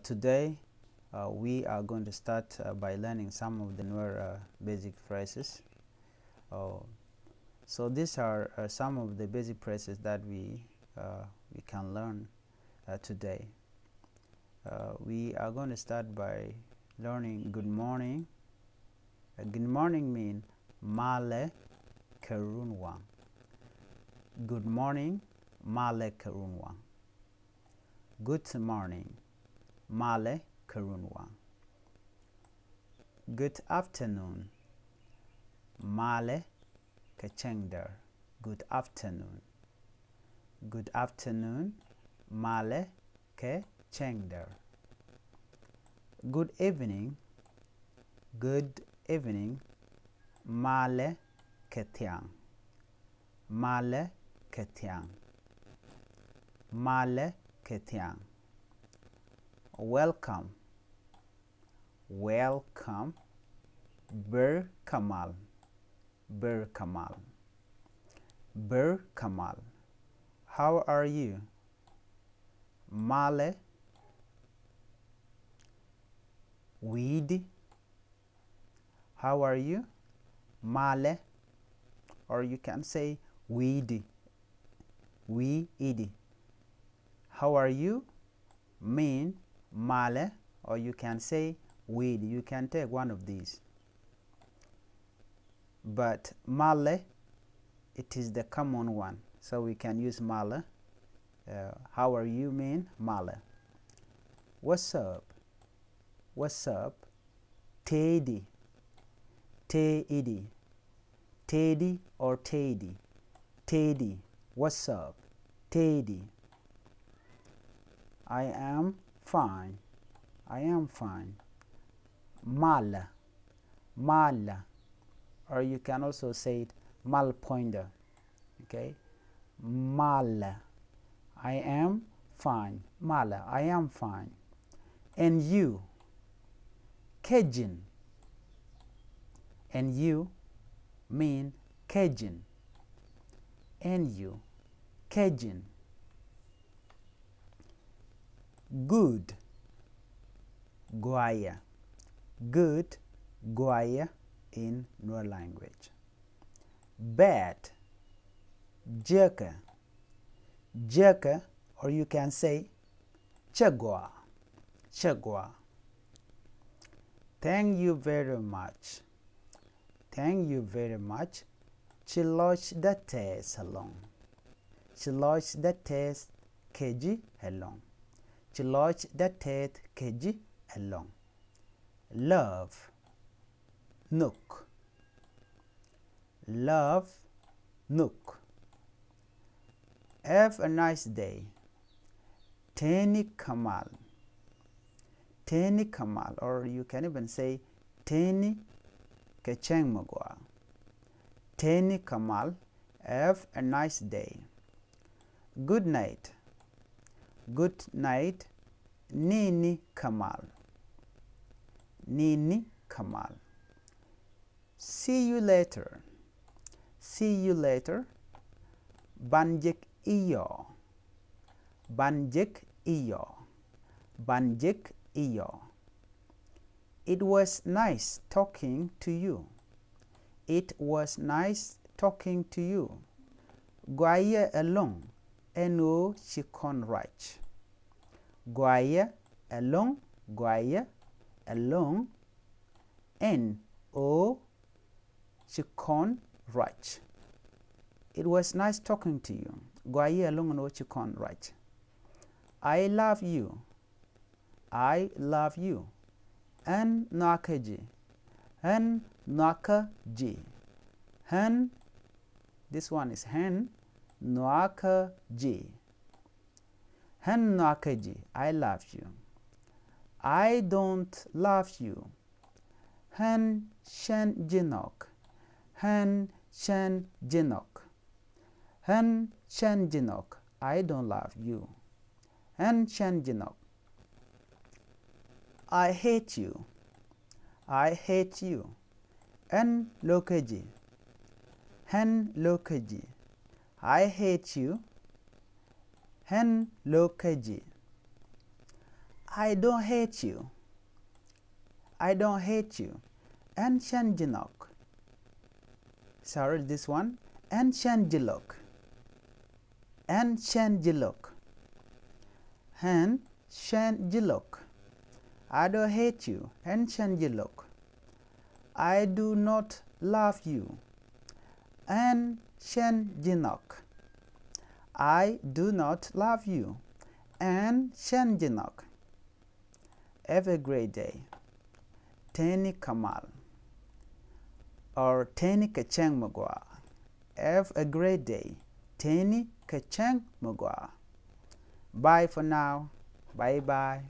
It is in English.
Today we are going to start by learning some of the Nuer basic phrases. So these are some of the basic phrases that we can learn today. We are going to start by learning good morning. Good morning means male kerunwang. Good morning, male kerunwang. Good morning, male kerunwang. Good afternoon, male kechengder. Good afternoon. Good afternoon, male kechengder. Good evening, good evening, male ketiang. Male ketiang. Male ketiang. Welcome, welcome, ber kamal. Ber kamal. Ber kamal. How are you? Male weed. How are you? Male, or you can say weed. Weed. How are you? Mean male, or you can say weed. You can take one of these. But male, it is the common one, so we can use male. How are you mean male. What's up? What's up? Teddy. Teddy. Teddy or Teddy. Teddy. What's up? Teddy. I am fine. I am fine. Mala. Mala. Or you can also say it mal pointer. Okay? Mala. I am fine. Mala. I am fine. And you? Cajun. And you mean Cajun. And you? Cajun. Good. Guaya. Good. Guaya in Nuer language. Bad. Jerka. Jerka, or you can say chagwa. Chagwa. Thank you very much. Thank you very much. Chiloch the test along. Chiloch the test keji along. Chiloch the test keji along. Love. Nook. Love. Nook. Have a nice day. Teni Kamal. Teni Kamal, or you can even say Teni Kechengmagwa. Teni Kamal. Have a nice day. Good night. Good night. Nini Kamal. Nini Kamal. See you later. See you later. Banjik iyo. Banjik iyo. Banjik iyo. It was nice talking to you. It was nice talking to you. Guaya along. Eno chikon right. Guaya along. Guaya along. N-O chikon right. It was nice talking to you. Guaya along no chikon right. I love you. I love you. N nakaji. Hen nakaji. Hen, this one is hen nakaji. Hen nakaji. I love you. I don't love you. Hen shen jinok. Hen shen jinok. Hen shen jinok. I don't love you. Hen shen jinok. I hate you. I hate you. Hen lokaji. Hen lokaji. I hate you. Hen lokaji. I don't hate you. I don't hate you. En shen jinok. Sorry, this one. En shen jilok. En shen jilok. En shen jilok. I don't hate you. En shen jilok. I do not love you. En shen jinok. I do not love you. En shen jinok. Have a great day. Teni Kamal or Teni Kacheng Magwa. Have a great day. Teni Kacheng Magwa. Bye for now. Bye bye.